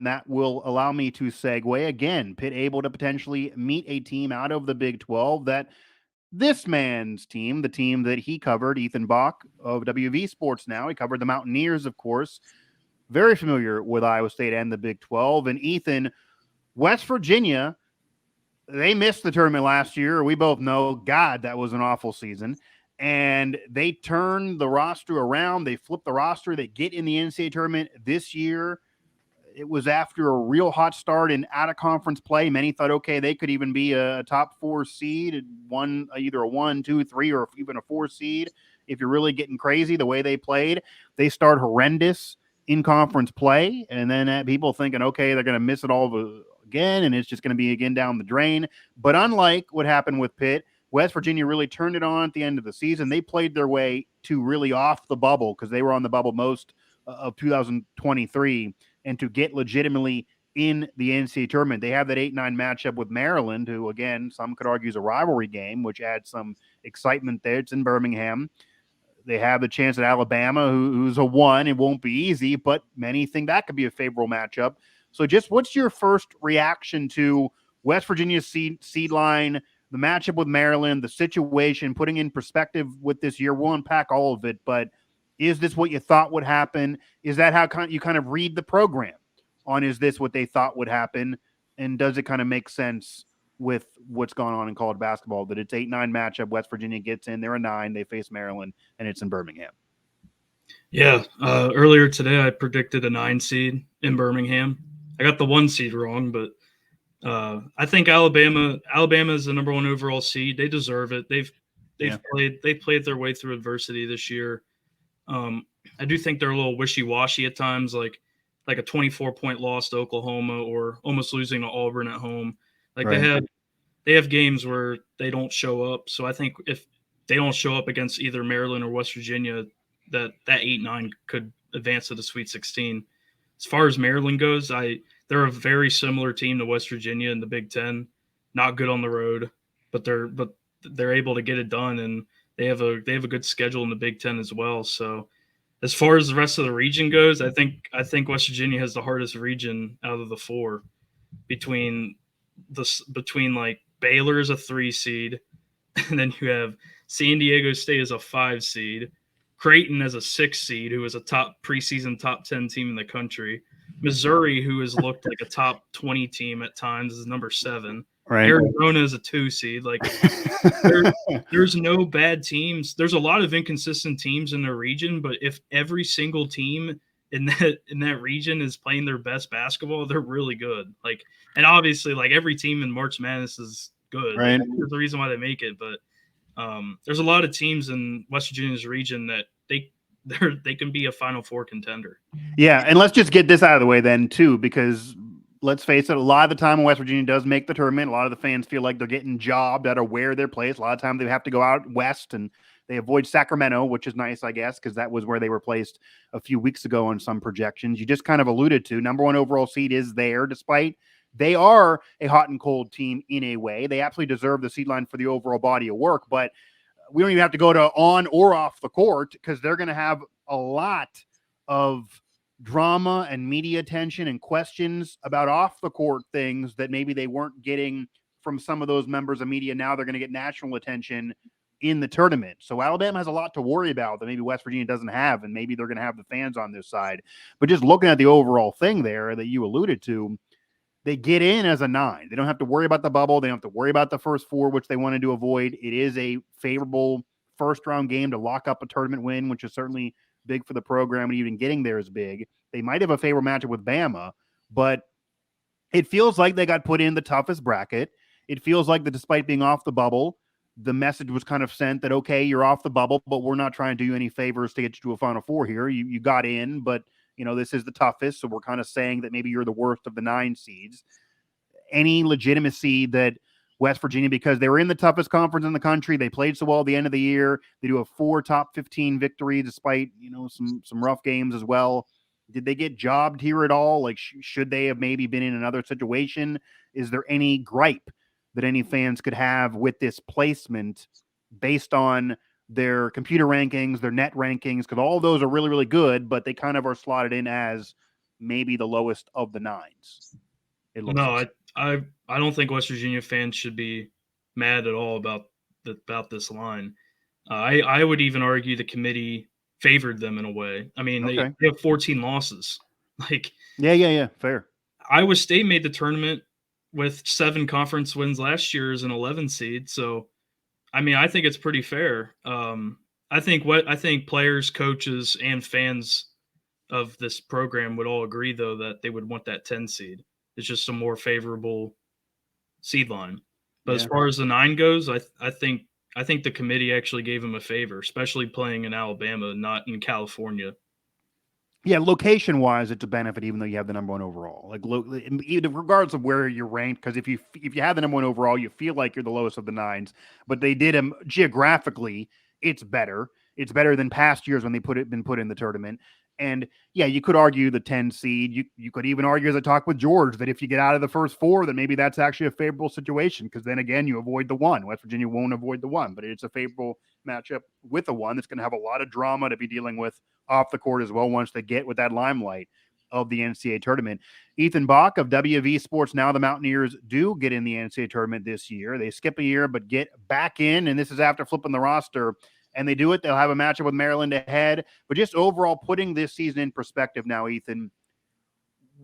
that will allow me to segue again. Pitt able to potentially meet a team out of the Big 12 that this man's team, the team that he covered, Ethan Bock of WV Sports now, he covered the Mountaineers, of course, very familiar with Iowa State and the Big 12. And Ethan, West Virginia, they missed the tournament last year. We both know, God, that was an awful season. And they turned the roster around. They flipped the roster. They get in the NCAA tournament this year. It was after a real hot start in out-of-conference play. Many thought, okay, they could even be a top 4 seed, either a 1, 2, 3, or even a 4 seed. If you're really getting crazy, the way they played, they start horrendous in conference play, and then people thinking, okay, they're going to miss it all again, and it's just going to be again down the drain. But unlike what happened with Pitt, West Virginia really turned it on at the end of the season. They played their way to really off the bubble because they were on the bubble most of 2023, and to get legitimately in the NCAA tournament. They have that 8-9 matchup with Maryland, who, again, some could argue is a rivalry game, which adds some excitement there. It's in Birmingham. They have the chance at Alabama, who's a 1. It won't be easy, but many think that could be a favorable matchup. So just what's your first reaction to West Virginia's seed line, the matchup with Maryland, the situation, putting in perspective with this year? We'll unpack all of it, but is this what you thought would happen? Is that how you kind of read the program on, is this what they thought would happen? And does it kind of make sense with what's going on in college basketball, that it's 8-9 matchup, West Virginia gets in, they're a 9, they face Maryland, and it's in Birmingham? Yeah. Earlier today, I predicted a 9 seed in Birmingham. I got the 1 seed wrong, but I think Alabama is the number 1 overall seed. They deserve it. They've played their way through adversity this year. I do think they're a little wishy-washy at times, like a 24-point loss to Oklahoma or almost losing to Auburn at home. Like right. They have games where they don't show up. So I think if they don't show up against either Maryland or West Virginia, that 8-9 could advance to the Sweet 16. As far as Maryland goes, they're a very similar team to West Virginia in the Big Ten. Not good on the road, but they're able to get it done, and they have a good schedule in the Big Ten as well. So as far as the rest of the region goes, I think West Virginia has the hardest region out of the 4. Between like Baylor as a 3 seed, and then you have San Diego State as a 5 seed, Creighton as a 6 seed, who is a preseason top 10 team in the country, Missouri, who has looked like a top 20 team at times, is number 7. Right. Arizona is a 2 seed. Like there's no bad teams. There's a lot of inconsistent teams in the region, but if every single team in that region is playing their best basketball, they're really good. Like, and obviously, like, every team in March Madness is good. Right. Like, that's the reason why they make it. But there's a lot of teams in West Virginia's region that they can be a Final Four contender. Yeah, and let's just get this out of the way then too, because let's face it, a lot of the time when West Virginia does make the tournament, a lot of the fans feel like they're getting jobbed out of where they're placed. A lot of times they have to go out west, and they avoid Sacramento, which is nice, I guess, because that was where they were placed a few weeks ago on some projections. You just kind of alluded to, number 1 overall seed is there, despite they are a hot and cold team in a way. They absolutely deserve the seed line for the overall body of work, but we don't even have to go to on or off the court, because they're going to have a lot of drama and media attention and questions about off the court things that maybe they weren't getting from some of those members of media. Now they're going to get national attention in the tournament. So Alabama has a lot to worry about that maybe West Virginia doesn't have, and maybe they're going to have the fans on their side. But just looking at the overall thing there that you alluded to, they get in as a 9. They don't have to worry about the bubble. They don't have to worry about the first 4, which they wanted to avoid. It is a favorable first-round game to lock up a tournament win, which is certainly big for the program, and even getting there is big. They might have a favorable matchup with Bama, but it feels like they got put in the toughest bracket. It feels like that despite being off the bubble, the message was kind of sent that, okay, you're off the bubble, but we're not trying to do you any favors to get you to a Final Four here. You got in, but this is the toughest, so we're kind of saying that maybe you're the worst of the 9 seeds. Any legitimacy that West Virginia, because they were in the toughest conference in the country, they played so well at the end of the year, they do have 4 top 15 victories despite some rough games as well. Did they get jobbed here at all? Like, should they have maybe been in another situation? Is there any gripe that any fans could have with this placement based on their computer rankings, their net rankings? Because all of those are really, really good, but they kind of are slotted in as, maybe the lowest of the nines. It looks No, like. I don't think West Virginia fans should be mad at all about this line. I would even argue the committee favored them in a way. I mean, Okay. they have 14 losses. Like Yeah. Fair. Iowa State made the tournament with 7 conference wins last year as an 11 seed. So, I mean, I think it's pretty fair. I think players, coaches, and fans of this program would all agree, though, that they would want that 10 seed. It's just a more favorable seed line. But as Yeah. far as the 9 goes, I think the committee actually gave them a favor, especially playing in Alabama, not in California. Yeah, location wise, it's a benefit, even though you have the number one overall. Like, regardless of where you're ranked, because if you have the number one overall, you feel like you're the lowest of the nines. But they did them geographically. It's better. It's better than past years when been put in the tournament. And yeah, you could argue the 10 seed. You could even argue, as I talked with George, that if you get out of the first 4, then maybe that's actually a favorable situation, because then again, you avoid the 1. West Virginia won't avoid the 1, but it's a favorable matchup with the 1 that's going to have a lot of drama to be dealing with off the court as well once they get with that limelight of the NCAA tournament. Ethan Bock of WV Sports Now, the Mountaineers do get in the NCAA tournament this year. They skip a year but get back in, and this is after flipping the roster. And they do it. They'll have a matchup with Maryland ahead. But just overall, putting this season in perspective now, Ethan,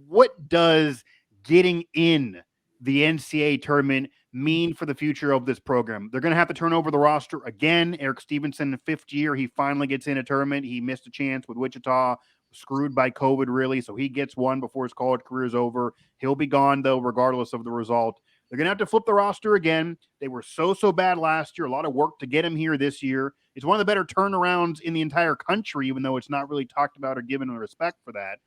what does getting in the NCAA tournament mean for the future of this program? They're going to have to turn over the roster again. Eric Stevenson, 5th year, he finally gets in a tournament. He missed a chance with Wichita, screwed by COVID, really. So he gets one before his college career is over. He'll be gone, though, regardless of the result. They're going to have to flip the roster again. They were so bad last year. A lot of work to get him here this year. It's one of the better turnarounds in the entire country, even though it's not really talked about or given respect for that.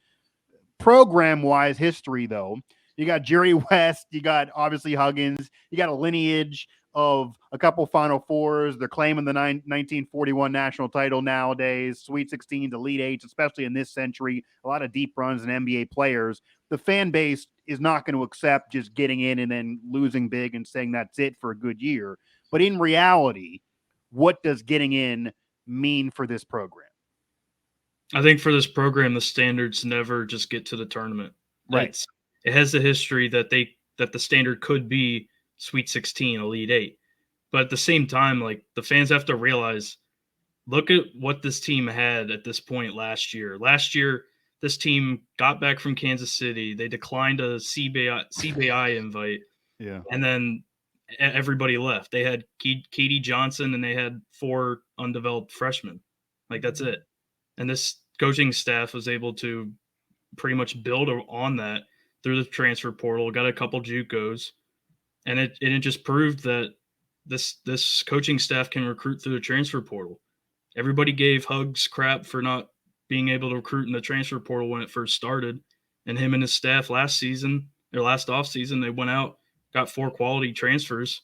Program-wise history, though, you got Jerry West, you got obviously Huggins, you got a lineage of a couple Final Fours. They're claiming the 1941 national title nowadays, Sweet 16, Elite Eights, especially in this century, a lot of deep runs and NBA players. The fan base is not going to accept just getting in and then losing big and saying that's it for a good year. But in reality, what does getting in mean for this program? I think for this program, the standards never just get to the tournament. Right. It has the history that the standard could be Sweet 16, Elite 8. But at the same time, like, the fans have to realize, look at what this team had at this point last year. Last year, this team got back from Kansas City. They declined a CBI invite. Yeah. And then everybody left. They had Keedy Johnson and they had 4 undeveloped freshmen. Like, that's it. And this coaching staff was able to pretty much build on that through the transfer portal, got a couple JUCOs, and it just proved that this coaching staff can recruit through the transfer portal. Everybody gave Hugs crap for not being able to recruit in the transfer portal when it first started, and him and his staff last offseason, they went out, got 4 quality transfers,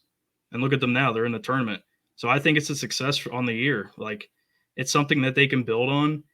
and look at them now. They're in the tournament. So I think it's a success on the year. Like, it's something that they can build on.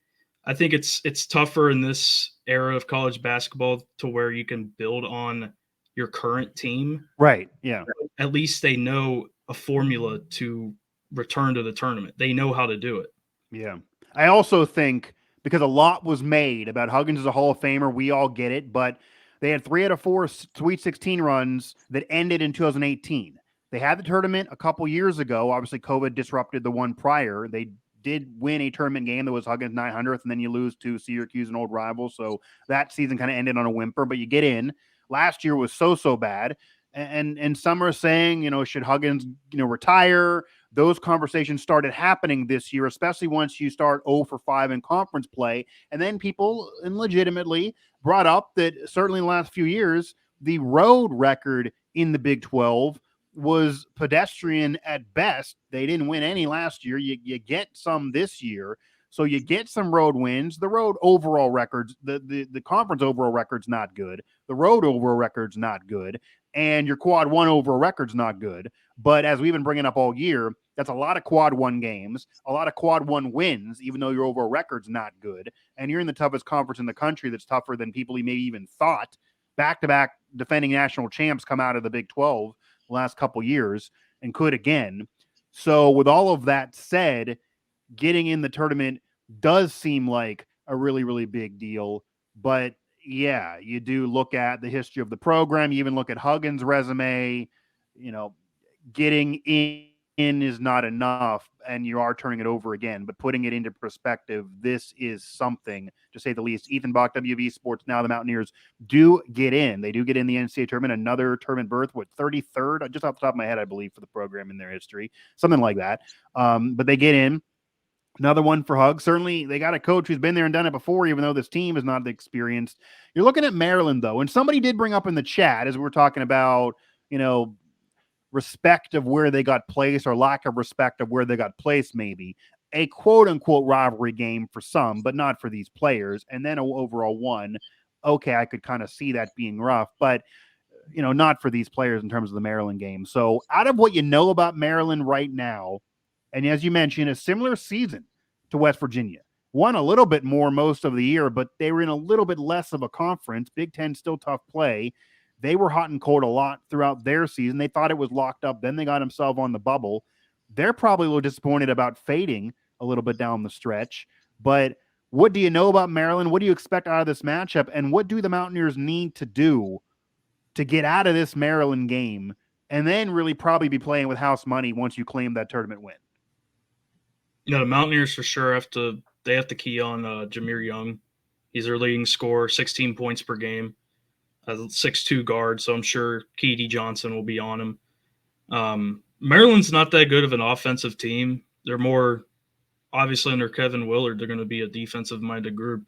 I think it's tougher in this era of college basketball to where you can build on your current team. Right. Yeah. At least they know a formula to return to the tournament. They know how to do it. Yeah. I also think, because a lot was made about Huggins as a Hall of Famer, we all get it, but they had 3 out of 4 Sweet 16 runs that ended in 2018. They had the tournament a couple years ago. Obviously, COVID disrupted the one prior. They did win a tournament game that was Huggins' 900th, and then you lose to Syracuse, an old rival. So that season kind of ended on a whimper, but you get in. Last year was so bad. And some are saying, should Huggins, retire? Those conversations started happening this year, especially once you start 0 for 5 in conference play. And then people, and legitimately, brought up that certainly in the last few years, the road record in the Big 12 was pedestrian at best. They didn't win any last year. You get some this year. So you get some road wins. The road overall records, the conference overall record's not good. The road overall record's not good. And your quad 1 overall record's not good. But as we've been bringing up all year, that's a lot of quad 1 games, a lot of quad 1 wins, even though your overall record's not good. And you're in the toughest conference in the country that's tougher than people maybe even thought. Back-to-back defending national champs come out of the Big 12 the last couple years and could again. So with all of that said, getting in the tournament does seem like a really, really big deal. But yeah, you do look at the history of the program. You even look at Huggins' resume. Getting in is not enough, and you are turning it over again. But putting it into perspective, this is something, to say the least. Ethan Bock, WV Sports. Now the Mountaineers do get in. They do get in the NCAA tournament, another tournament berth, 33rd, just off the top of my head, I believe, for the program in their history, something like that. But they get in. Another one for Hug. Certainly, they got a coach who's been there and done it before, even though this team is not experienced. You're looking at Maryland, though, and somebody did bring up in the chat as we were talking about, respect of where they got placed or lack of respect of where they got placed, maybe a quote unquote rivalry game for some, but not for these players. And then an overall one. Okay, I could kind of see that being rough, but not for these players in terms of the Maryland game. So out of what you know about Maryland right now, and as you mentioned, a similar season to West Virginia. Won a little bit more most of the year, but they were in a little bit less of a conference. Big Ten still tough play. They were hot and cold a lot throughout their season. They thought it was locked up. Then they got themselves on the bubble. They're probably a little disappointed about fading a little bit down the stretch. But what do you know about Maryland? What do you expect out of this matchup? And what do the Mountaineers need to do to get out of this Maryland game and then really probably be playing with house money once you claim that tournament win? The Mountaineers for sure have to key on Jameer Young. He's their leading scorer, 16 points per game, a 6'2" guard, so I'm sure Keedy Johnson will be on him. Maryland's not that good of an offensive team. They're more, obviously, under Kevin Willard, they're going to be a defensive-minded group.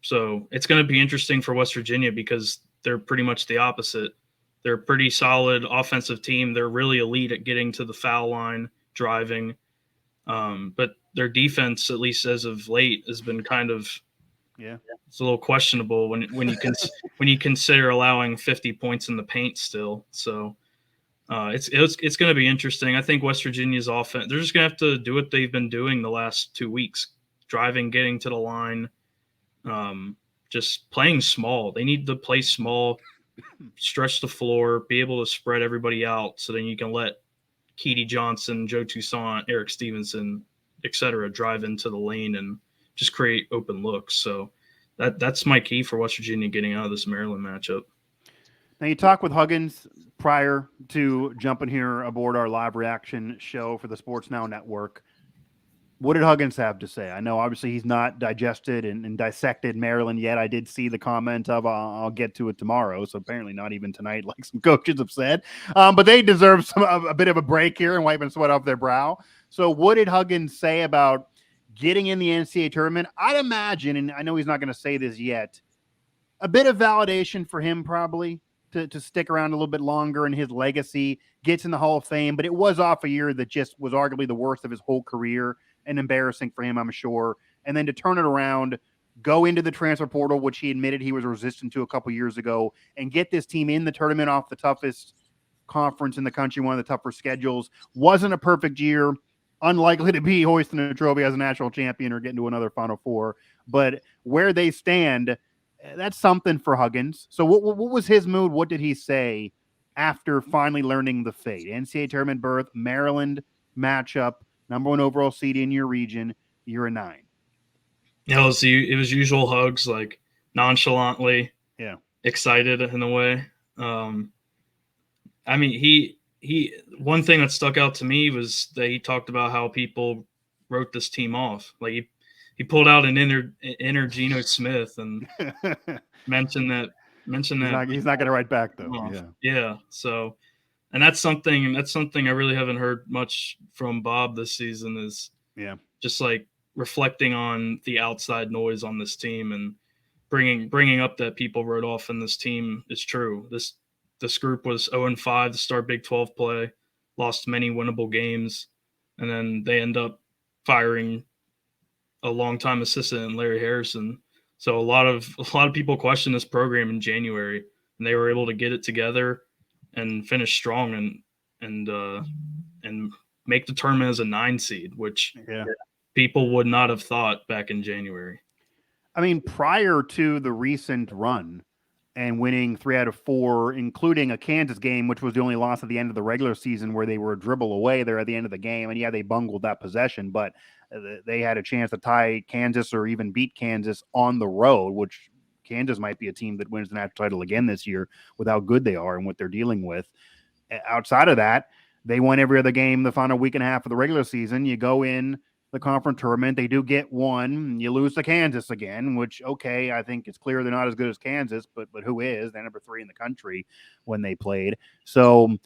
So it's going to be interesting for West Virginia because they're pretty much the opposite. They're a pretty solid offensive team. They're really elite at getting to the foul line, driving. But their defense, at least as of late, has been kind of it's a little questionable when you consider allowing 50 points in the paint still. So it's going to be interesting. I think West Virginia's offense, they're just going to have to do what they've been doing the last 2 weeks, driving, getting to the line, just playing small. They need to play small, stretch the floor, be able to spread everybody out, so then you can let Keedy Johnson, Joe Toussaint, Eric Stevenson, etc. drive into the lane and just create open looks. So that's my key for West Virginia getting out of this Maryland matchup. Now, you talked with Huggins prior to jumping here aboard our live reaction show for the Sports Now Network. What did Huggins have to say? I know obviously he's not digested and dissected Maryland yet. I did see the comment of I'll get to it tomorrow. So apparently not even tonight, like some coaches have said. But they deserve a bit of a break here and wiping sweat off their brow. So what did Huggins say about getting in the NCAA tournament? I'd imagine, and I know he's not going to say this yet, a bit of validation for him probably to stick around a little bit longer in his legacy, gets in the Hall of Fame. But it was off a year that just was arguably the worst of his whole career. And embarrassing for him, I'm sure. And then to turn it around, go into the transfer portal, which he admitted he was resistant to a couple years ago, and get this team in the tournament off the toughest conference in the country, one of the tougher schedules. Wasn't a perfect year. Unlikely to be hoisting a trophy as a national champion or getting to another Final Four. But where they stand, that's something for Huggins. So what was his mood? What did he say after finally learning the fate? NCAA tournament berth, Maryland matchup, number 1 overall seed in your region. You're a 9. It was usual Hugs, like nonchalantly, excited in a way. I mean, he one thing that stuck out to me was that he talked about how people wrote this team off. Like he pulled out an inner Geno Smith and mentioned that he's not going to write back though. Yeah. So. And that's something I really haven't heard much from Bob this season is just like reflecting on the outside noise on this team and bringing up that people wrote off in this team is true. This group was 0-5 to start Big 12 play, lost many winnable games, and then they end up firing a longtime assistant, Larry Harrison. So a lot of people questioned this program in January, and they were able to get it together and finish strong and make the tournament as a 9 seed, which people would not have thought back in January. I mean, prior to the recent run and winning 3 out of 4, including a Kansas game, which was the only loss at the end of the regular season where they were a dribble away there at the end of the game. And they bungled that possession, but they had a chance to tie Kansas or even beat Kansas on the road, which Kansas might be a team that wins the national title again this year with how good they are and what they're dealing with. Outside of that, they won every other game the final week and a half of the regular season. You go in the conference tournament, they do get one. You lose to Kansas again, which, okay, I think it's clear they're not as good as Kansas, but who is? They're number 3 in the country when they played. So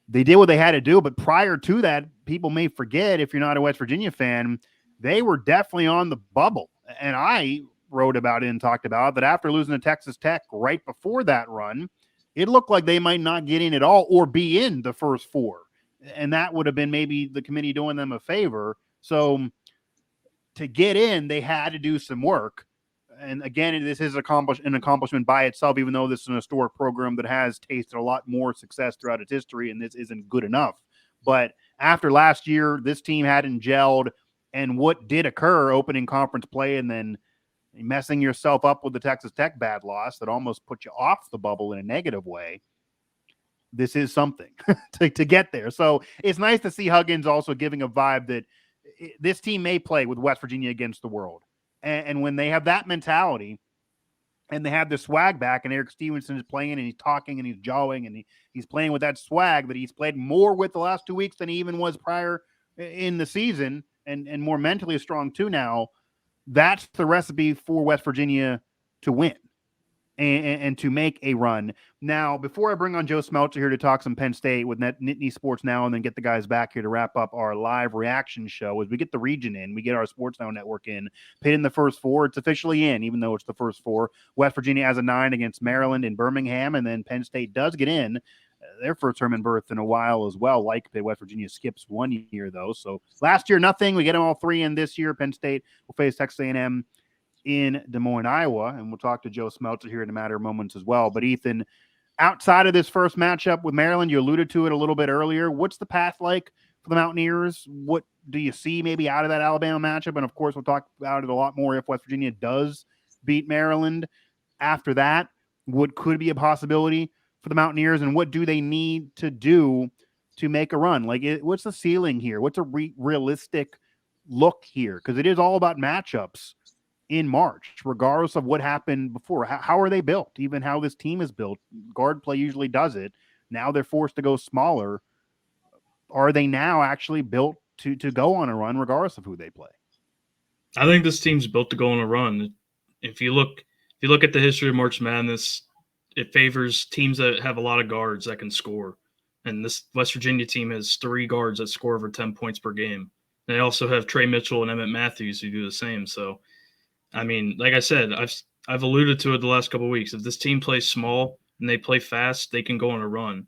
they did what they had to do. But prior to that, people may forget, if you're not a West Virginia fan, they were definitely on the bubble. And I wrote about it and talked about that after losing to Texas Tech right before that run, it looked like they might not get in at all or be in the first 4. And that would have been maybe the committee doing them a favor. So to get in, they had to do some work. And again, this is an accomplishment by itself, even though this is an historic program that has tasted a lot more success throughout its history, and this isn't good enough. But after last year, this team hadn't gelled, and what did occur, opening conference play and then messing yourself up with the Texas Tech bad loss that almost put you off the bubble in a negative way, this is something to get there. So it's nice to see Huggins also giving a vibe that this team may play with West Virginia against the world. And when they have that mentality and they have the swag back, and Eric Stevenson is playing and he's talking and he's jawing and he's playing with that swag that he's played more with the last 2 weeks than he even was prior in the season, and more mentally strong too now, that's the recipe for West Virginia to win and to make a run. Now, before I bring on Joe Smeltzer here to talk some Penn State with Nittany Sports Now and then get the guys back here to wrap up our live reaction show, as we get the region in, we get our Sports Now network in, pit in the first 4. It's officially in, even though it's the first 4. West Virginia has a 9 against Maryland in Birmingham, and then Penn State does get in. Their first tournament berth in a while as well. Like West Virginia skips 1 year, though. So last year, nothing. We get them all 3 in this year. Penn State will face Texas A&M in Des Moines, Iowa, and we'll talk to Joe Smeltzer here in a matter of moments as well. But Ethan, outside of this first matchup with Maryland, you alluded to it a little bit earlier. What's the path like for the Mountaineers? What do you see maybe out of that Alabama matchup? And of course, we'll talk about it a lot more if West Virginia does beat Maryland. After that, what could be a possibility for the Mountaineers, and what do they need to do to make a run? Like, what's the ceiling here? What's a realistic look here? Because it is all about matchups in March, regardless of what happened before. How are they built? Even how this team is built. Guard play usually does it. Now they're forced to go smaller. Are they now actually built to go on a run, regardless of who they play? I think this team's built to go on a run. If you look at the history of March Madness, it favors teams that have a lot of guards that can score. And this West Virginia team has 3 guards that score over 10 points per game. They also have Trey Mitchell and Emmett Matthews who do the same. So, I mean, like I said, I've alluded to it the last couple of weeks. If this team plays small and they play fast, they can go on a run.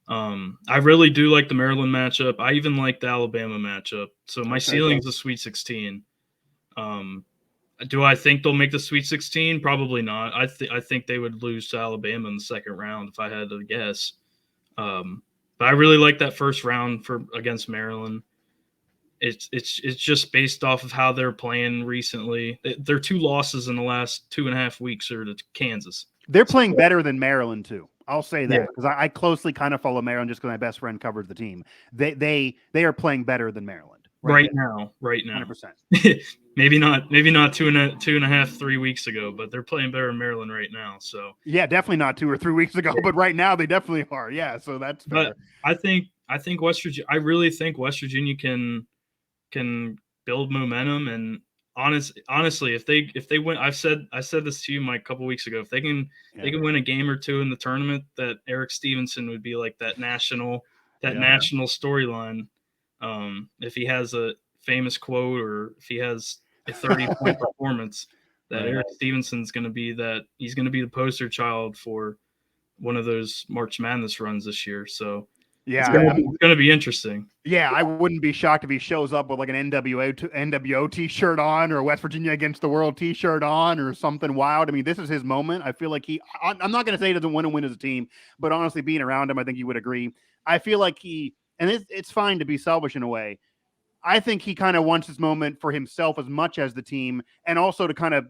I really do like the Maryland matchup. I even like the Alabama matchup. So my ceiling's the Sweet 16. Do I think they'll make the Sweet 16? Probably not. I think they would lose to Alabama in the second round if I had to guess. But I really like that first round against Maryland. It's just based off of how they're playing recently. Their 2 losses in the last 2.5 weeks are to Kansas. They're playing better than Maryland too. I'll say that because I closely kind of follow Maryland just because my best friend covers the team. They are playing better than Maryland right now. 100%. maybe not 2.5, 3 weeks ago, but they're playing better in Maryland right now. So yeah, definitely not 2 or 3 weeks ago, but right now they definitely are. Yeah, so that's fair. But I think West Virginia. I really think West Virginia can build momentum, and honestly, if they win, I said this to you a couple weeks ago. If they can win a game or 2 in the tournament, that Eric Stevenson would be like that national storyline. If he has a famous quote or if he has a 30-point performance, that Eric Stevenson's going to be he's going to be the poster child for one of those March Madness runs this year. So yeah, it's going to be interesting. Yeah, I wouldn't be shocked if he shows up with like an NWO T-shirt on or a West Virginia Against the World T-shirt on or something wild. I mean, this is his moment. I feel like I'm not going to say he doesn't want to win as a team, but honestly, being around him, I think you would agree. I feel like and it's fine to be selfish in a way. I think he kind of wants this moment for himself as much as the team, and also to kind of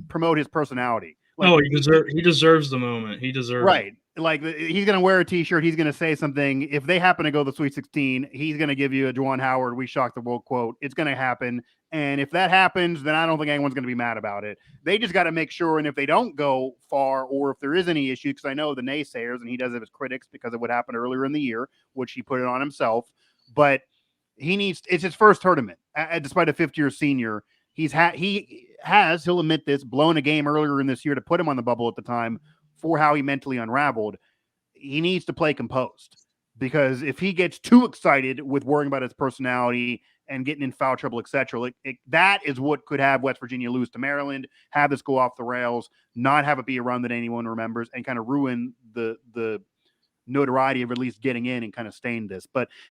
promote his personality. Like, he deserves the moment. He deserves right. like he's going to wear a T-shirt. He's going to say something. If they happen to go to the Sweet 16, he's going to give you a Juwan Howard, "We shocked the world" quote. It's going to happen. And if that happens, then I don't think anyone's going to be mad about it. They just got to make sure. And if they don't go far, or if there is any issue, because I know the naysayers, and he does have his critics because of what happened earlier in the year, which he put it on himself. But it's his first tournament, despite a fifth-year senior. He'll admit this, blown a game earlier in this year to put him on the bubble at the time for how he mentally unraveled. He needs to play composed, because if he gets too excited with worrying about his personality and getting in foul trouble, etc., that is what could have West Virginia lose to Maryland, have this go off the rails, not have it be a run that anyone remembers, and kind of ruin the notoriety of at least getting in and kind of staying this. But